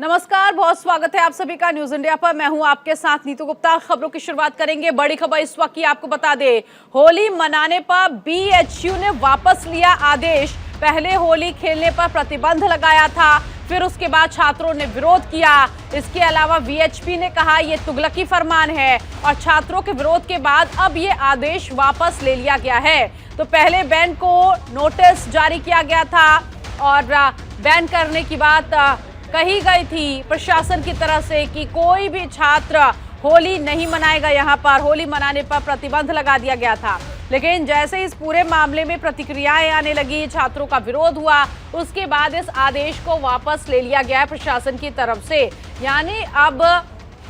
नमस्कार, बहुत स्वागत है आप सभी का न्यूज इंडिया पर। मैं हूं आपके साथ नीतू गुप्ता। खबरों की शुरुआत करेंगे। बड़ी खबर इस वक्त की आपको बता दें, होली मनाने पर बीएचयू ने वापस लिया आदेश। पहले होली खेलने पर प्रतिबंध लगाया था, फिर उसके बाद छात्रों ने विरोध किया। इसके अलावा वीएचपी ने कहा ये तुगलकी फरमान है और छात्रों के विरोध के बाद अब ये आदेश वापस ले लिया गया है। तो पहले बैन को नोटिस जारी किया गया था और बैन करने की बात कही गई थी प्रशासन की तरफ से कि कोई भी छात्र होली नहीं मनाएगा। यहाँ पर होली मनाने पर प्रतिबंध लगा दिया गया था, लेकिन जैसे इस पूरे मामले में प्रतिक्रियाएं आने लगी, छात्रों का विरोध हुआ, उसके बाद इस आदेश को वापस ले लिया गया प्रशासन की तरफ से। यानी अब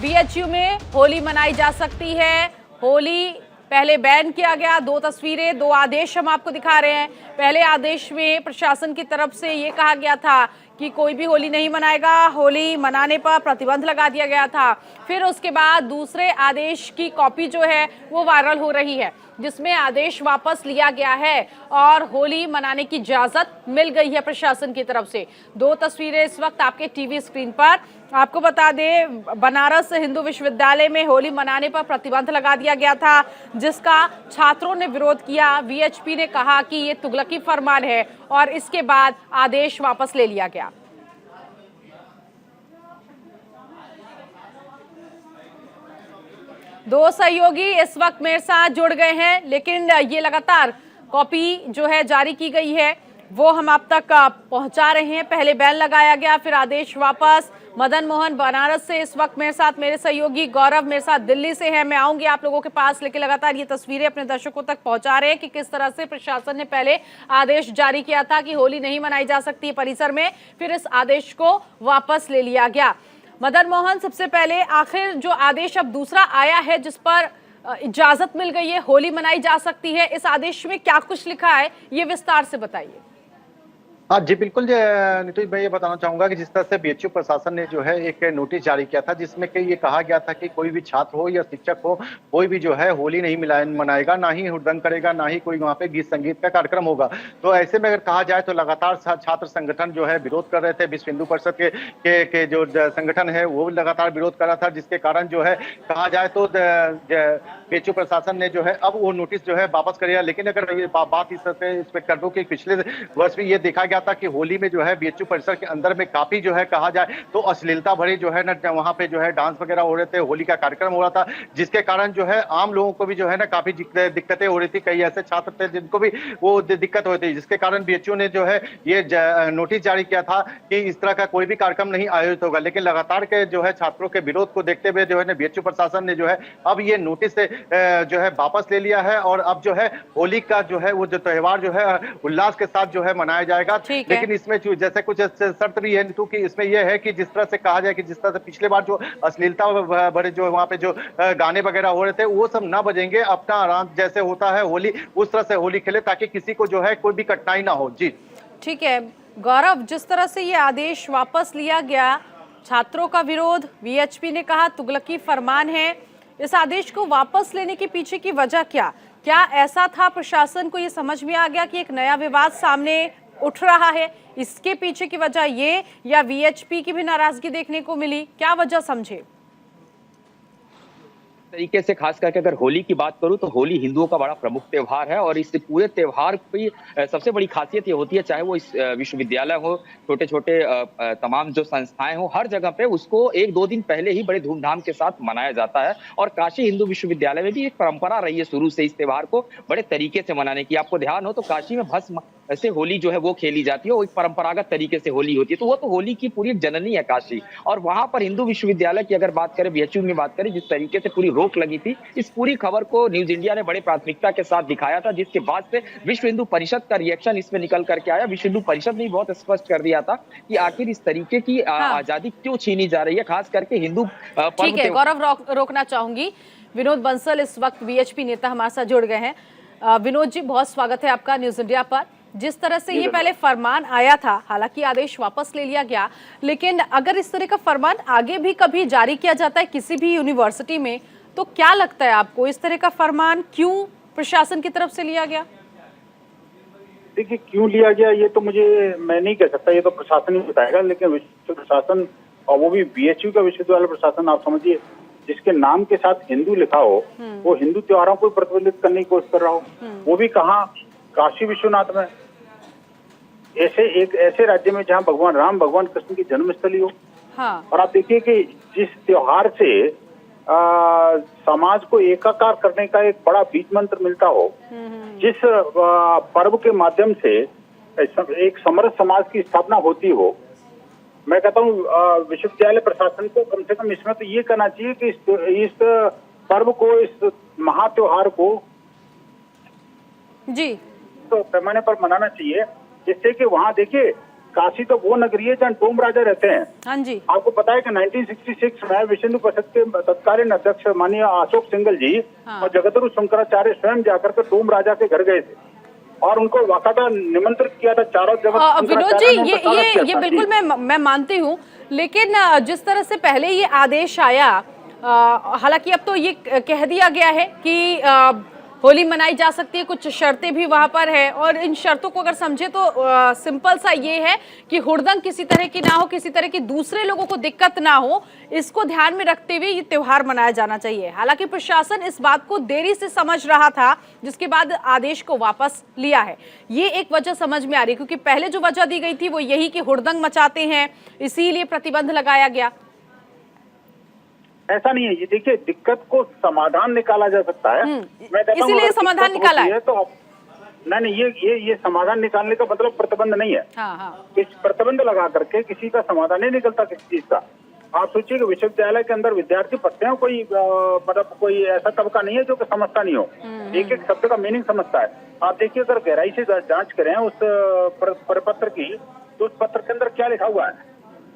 बीएचयू में होली मनाई जा सकती है। होली पहले बैन किया गया। दो तस्वीरें, दो आदेश हम आपको दिखा रहे हैं। पहले आदेश में प्रशासन की तरफ से ये कहा गया था कि कोई भी होली नहीं मनाएगा, होली मनाने पर प्रतिबंध लगा दिया गया था। फिर उसके बाद दूसरे आदेश की कॉपी जो है वो वायरल हो रही है, जिसमें आदेश वापस लिया गया है और होली मनाने की इजाजत मिल गई है प्रशासन की तरफ से। दो तस्वीरें इस वक्त आपके टीवी स्क्रीन पर। आपको बता दें, बनारस हिंदू विश्वविद्यालय में होली मनाने पर प्रतिबंध लगा दिया गया था, जिसका छात्रों ने विरोध किया। वीएचपी ने कहा कि ये तुगलकी फरमान है और इसके बाद आदेश वापस ले लिया गया। दो सहयोगी इस वक्त मेरे साथ जुड़ गए हैं, लेकिन ये लगातार कॉपी जो है जारी की गई है वो हम आप तक पहुंचा रहे हैं। पहले बैन लगाया गया, फिर आदेश वापस। मदन मोहन बनारस से इस वक्त मेरे साथ, मेरे सहयोगी गौरव मेरे साथ दिल्ली से है। मैं आऊंगी आप लोगों के पास, लेकिन लगातार ये तस्वीरें अपने दर्शकों तक पहुंचा रहे हैं कि किस तरह से प्रशासन ने पहले आदेश जारी किया था कि होली नहीं मनाई जा सकती परिसर में, फिर इस आदेश को वापस ले लिया गया। मदन मोहन, सबसे पहले आखिर जो आदेश अब दूसरा आया है जिस पर इजाजत मिल गई है, होली मनाई जा सकती है, इस आदेश में क्या कुछ लिखा है ये विस्तार से बताइए। हाँ जी, बिल्कुल नीतू, मैं ये बताना चाहूंगा कि जिस तरह से बीएचयू प्रशासन ने जो है एक नोटिस जारी किया था, जिसमें कि ये कहा गया था कि कोई भी छात्र हो या शिक्षक हो, कोई भी जो है होली नहीं मनाएगा, ना ही हुड़दंग करेगा, ना ही कोई वहाँ पे गीत संगीत का कार्यक्रम होगा। तो ऐसे में अगर कहा जाए तो लगातार छात्र संगठन जो है विरोध कर रहे थे। विश्व हिंदू परिषद के जो संगठन है वो लगातार विरोध कर रहा था, जिसके कारण जो है कहा जाए तो बीएचयू प्रशासन ने जो है अब वो नोटिस जो है वापस कर लिया। लेकिन अगर बात इस पे कर दूं कि पिछले वर्ष भी ये देखा गया था कि होली में जो है बीएचयू परिसर के अंदर में काफी जो है कहा जाए तो अश्लीलता भरे जो है ना वहां पे जो है डांस वगैरह हो रहे थे, होली का कार्यक्रम हो रहा था, जिसके कारण जो है आम लोगों को भी जो है ना काफी दिक्कतें हो रही थी। कई ऐसे छात्र थे जिनको भी वो दिक्कत हो रही थी, जिसके कारण बीएचयू ने जो है ये नोटिस जारी किया था कि इस तरह का कोई भी कार्यक्रम नहीं आयोजित होगा। लेकिन लगातार के जो है छात्रों के विरोध को देखते हुए जो है बीएचयू प्रशासन ने जो है अब ये नोटिस जो है वापस ले लिया है और अब जो है होली का जो है वो जो त्योहार जो है उल्लास के साथ जो है मनाया जाएगा। लेकिन इसमें जैसे कुछ शर्त भी है नीतू, कि इसमें यह है कि जिस तरह से कहा जाए कि जिस तरह से पिछले बार जो अश्लीलता भरे जो वहां पे जो गाने वगैरह हो रहे थे वो सब ना बजेंगे, अपना आराम जैसे होता है होली उस तरह से होली खेले, ताकि किसी को जो है कोई भी कठिनाई ना हो। जी ठीक है गौरव, जिस तरह से ये आदेश वापस लिया गया, छात्रों का विरोध, वीएचपी ने कहा तुगलकी फरमान है, इस आदेश को वापस लेने के पीछे की वजह क्या ऐसा था प्रशासन को ये समझ में आ गया कि एक नया विवाद सामने उठ रहा है, इसके पीछे की वजह ये, या वीएचपी की भी नाराजगी देखने को मिली, क्या वजह समझे? तरीके से खास करके अगर होली की बात करूं तो होली हिंदुओं का बड़ा प्रमुख त्योहार है और इस पूरे त्योहार की सबसे बड़ी खासियत ये होती है, चाहे वो इस विश्वविद्यालय हो, छोटे छोटे तमाम जो संस्थाएं हो, हर जगह पे उसको एक दो दिन पहले ही बड़े धूमधाम के साथ मनाया जाता है। और काशी हिंदू विश्वविद्यालय में भी एक परंपरा रही है शुरू से इस त्योहार को बड़े तरीके से मनाने की। आपको ध्यान हो तो काशी में भस्म से होली जो है वो खेली जाती है, वो एक परंपरागत तरीके से होली होती है। तो वो तो होली की पूरी जननी है काशी। और वहां पर हिंदू विश्वविद्यालय की अगर बात करें, बीएचयू में बात करें, जिस तरीके से पूरी रोक लगी थी, इस पूरी खबर को न्यूज इंडिया ने बड़े प्राथमिकता के साथ दिखाया था, जिसके बाद से विश्व हिंदू परिषद का रिएक्शन इसमें निकल करके आया। विश्व हिंदू परिषद ने बहुत स्पष्ट कर दिया था कि आखिर इस तरीके की आजादी क्यों छीनी जा रही है, खास करके हिंदू पर्व। ठीक है गौरव, रोकना चाहूंगी। विनोद बंसल इस वक्त वीएचपी नेता हमारे साथ जुड़ गए हैं। विनोद जी, बहुत स्वागत है आपका न्यूज इंडिया पर। जिस तरह से ये पहले फरमान आया था, हालांकि आदेश वापस ले लिया गया, लेकिन अगर इस तरह का फरमान आगे भी कभी जारी किया जाता है किसी भी यूनिवर्सिटी में, तो क्या लगता है आपको इस तरह का फरमान क्यों प्रशासन की तरफ से लिया गया? देखिए, क्यों लिया गया ये तो मैं नहीं कह सकता, ये तो प्रशासन ही बताएगा। लेकिन प्रशासन और वो भी बीएचयू का विश्वविद्यालय प्रशासन, आप समझिए, जिसके नाम के साथ हिंदू लिखा हो, वो हिंदू त्योहारों को प्रतिबंधित करने की कोशिश कर रहा हो, वो भी कहाँ, काशी विश्वनाथ में, ऐसे राज्य में जहाँ भगवान राम, भगवान कृष्ण की जन्मस्थली हो। हाँ। और आप देखिए कि जिस त्योहार से समाज को एकाकार करने का एक बड़ा बीज मंत्र मिलता हो, जिस पर्व के माध्यम से एक समृद्ध समाज की स्थापना होती हो, मैं कहता हूँ विश्वविद्यालय प्रशासन को कम से कम इसमें तो ये करना चाहिए कि इस पर्व को, इस महात्योहार को जी तो पैमाने पर मनाना चाहिए, जिससे कि वहाँ देखिए, काशी तो वो नगरी है जहाँ डोम राजा रहते हैं। हाँ जी। आपको पता है कि 1966 में विश्व हिंदू परिषद के तत्कालीन अध्यक्ष माननीय अशोक सिंघल जी और जगतगुरु शंकराचार्य स्वयं जाकर के डोम राजा के घर गए थे और उनको वाकादा निमंत्रित किया था चारों जगत। विनोद जी, ये बिल्कुल मैं मानती हूँ, लेकिन जिस तरह से पहले ये आदेश आया, हालांकि अब तो ये कह दिया गया है कि होली मनाई जा सकती है, कुछ शर्तें भी वहां पर है, और इन शर्तों को अगर समझे तो सिंपल सा ये है कि हुड़दंग किसी तरह की ना हो, किसी तरह की दूसरे लोगों को दिक्कत ना हो, इसको ध्यान में रखते हुए ये त्योहार मनाया जाना चाहिए। हालांकि प्रशासन इस बात को देरी से समझ रहा था, जिसके बाद आदेश को वापस लिया है। ये एक वजह समझ में आ रही है, क्योंकि पहले जो वजह दी गई थी वो यही कि हुड़दंग मचाते हैं, इसीलिए प्रतिबंध लगाया गया। ऐसा नहीं है, ये देखिए, दिक्कत को समाधान निकाला जा सकता है। मैं कहता हूं, इसीलिए समाधान निकाला है तो नहीं, ये समाधान निकालने का मतलब प्रतिबंध नहीं है। इस प्रतिबंध लगा करके किसी का समाधान नहीं निकलता किसी चीज का। आप सोचिए कि विश्वविद्यालय के अंदर विद्यार्थी पढ़ते हैं, कोई मतलब कोई ऐसा तबका नहीं है जो कि समझता नहीं हो, एक एक शब्द का मीनिंग समझता है। आप देखिए, अगर गहराई से जांच करें उस परिपत्र की, तो उस पत्र के अंदर क्या लिखा हुआ है,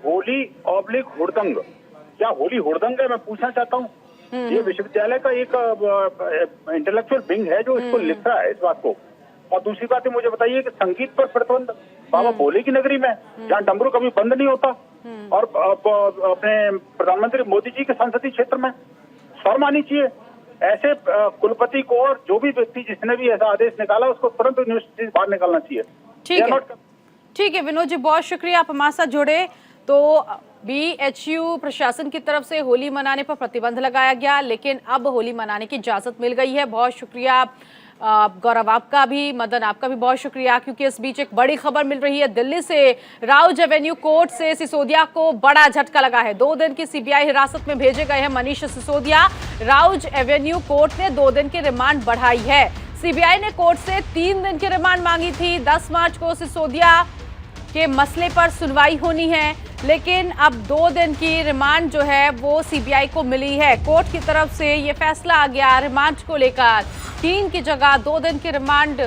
होली / हुड़दंग। क्या होली हुड़दंग है, मैं पूछना चाहता हूँ। ये विश्वविद्यालय का एक इंटेलेक्चुअल विंग है जो इसको लिख रहा है इस बात को। और दूसरी बात है, मुझे बताइए कि संगीत पर प्रतिबंध बाबा भोले की नगरी में, जहाँ डमरू कभी बंद नहीं होता, और अपने प्रधानमंत्री मोदी जी के संसदीय क्षेत्र में शर्म आनी चाहिए। ऐसे कुलपति को और जो भी व्यक्ति जिसने भी ऐसा आदेश निकाला उसको तुरंत यूनिवर्सिटी से बाहर निकालना चाहिए। ठीक है विनोद जी, बहुत शुक्रिया, आप हमारे साथ जुड़े। तो बीएचयू प्रशासन की तरफ से होली मनाने पर प्रतिबंध लगाया गया, लेकिन अब होली मनाने की इजाजत मिल गई है। बहुत शुक्रिया गौरव, आपका भी, मदन आपका भी बहुत शुक्रिया, क्योंकि इस बीच एक बड़ी खबर मिल रही है दिल्ली से। राउज एवेन्यू कोर्ट से सिसोदिया को बड़ा झटका लगा है। 2 दिन की सीबीआई हिरासत में भेजे गए हैं मनीष सिसोदिया। राउज एवेन्यू कोर्ट ने 2 दिन की रिमांड बढ़ाई है। सीबीआई ने कोर्ट से 3 दिन की रिमांड मांगी थी। 10 मार्च को सिसोदिया के मसले पर सुनवाई होनी है, लेकिन अब 2 दिन की रिमांड जो है वो सीबीआई को मिली है। कोर्ट की तरफ से ये फैसला आ गया रिमांड को लेकर, 3 की जगह 2 दिन की रिमांड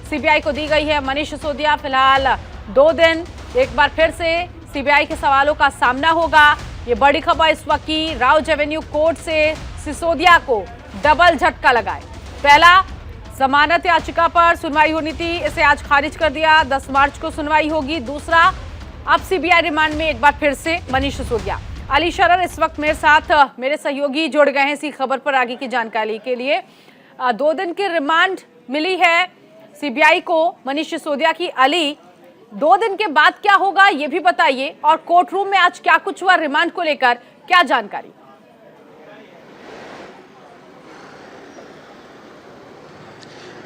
सीबीआई को दी गई है। मनीष सिसोदिया फिलहाल 2 दिन एक बार फिर से सीबीआई के सवालों का सामना होगा। ये बड़ी खबर इस वक्त की, राउज एवेन्यू कोर्ट से सिसोदिया को डबल झटका लगाए। पहला, जमानत याचिका पर सुनवाई होनी थी, इसे आज खारिज कर दिया। 10 मार्च को सुनवाई होगी। दूसरा, अब सीबीआई रिमांड में एक बार फिर से मनीष सिसोदिया। अली शरर इस वक्त मेरे साथ, मेरे सहयोगी जुड़ गए हैं इसी खबर पर आगे की जानकारी के लिए। 2 दिन की रिमांड मिली है सीबीआई को मनीष सिसोदिया की। अली, 2 दिन के बाद क्या होगा ये भी बताइए, और कोर्ट रूम में आज क्या कुछ हुआ रिमांड को लेकर, क्या जानकारी?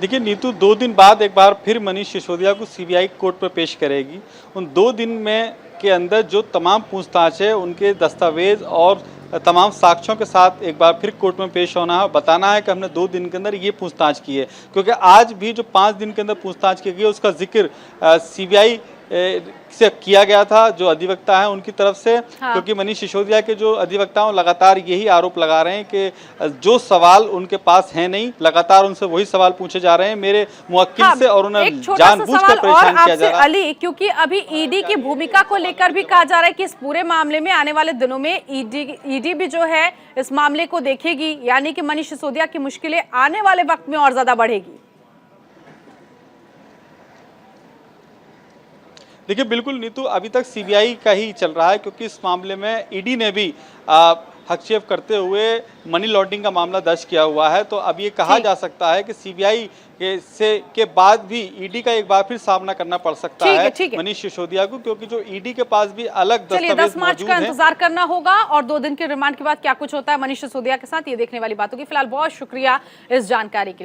देखिए नीतू, 2 दिन बाद एक बार फिर मनीष सिसोदिया को सीबीआई कोर्ट पर पेश करेगी। उन 2 दिन में के अंदर जो तमाम पूछताछ है, उनके दस्तावेज और तमाम साक्ष्यों के साथ एक बार फिर कोर्ट में पेश होना है, बताना है कि हमने 2 दिन के अंदर ये पूछताछ की है। क्योंकि आज भी जो 5 दिन के अंदर पूछताछ की गई उसका जिक्र सीबीआई से किया गया था, जो अधिवक्ता है उनकी तरफ से। हाँ। क्योंकि मनीष सिसोदिया के जो अधिवक्ता लगातार यही आरोप लगा रहे हैं कि जो सवाल उनके पास है नहीं, लगातार उनसे वही सवाल पूछे जा रहे हैं मेरे मुवक्किल से, और उन्हें जानबूझकर परेशान किया जा रहा है। अली, क्योंकि अभी ईडी की भूमिका को लेकर भी कहा जा रहा है कि इस पूरे मामले में आने वाले दिनों में ईडी भी जो है इस मामले को देखेगी, यानी कि मनीष सिसोदिया की मुश्किलें आने वाले वक्त में और ज्यादा बढ़ेगी। देखिए बिल्कुल नीतू, अभी तक सीबीआई का ही चल रहा है, क्योंकि इस मामले में ईडी ने भी हस्तक्षेप करते हुए मनी लॉन्ड्रिंग का मामला दर्ज किया हुआ है। तो अब ये कहा जा सकता है कि सीबीआई के बाद भी ईडी का एक बार फिर सामना करना पड़ सकता है मनीष सिसोदिया को, क्योंकि जो ईडी के पास भी अलग दस्तावेज 10 मार्च का इंतजार करना होगा और 2 दिन के रिमांड के बाद क्या कुछ होता है मनीष सिसोदिया के साथ, ये देखने वाली बातों की। फिलहाल बहुत शुक्रिया इस जानकारी के लिए।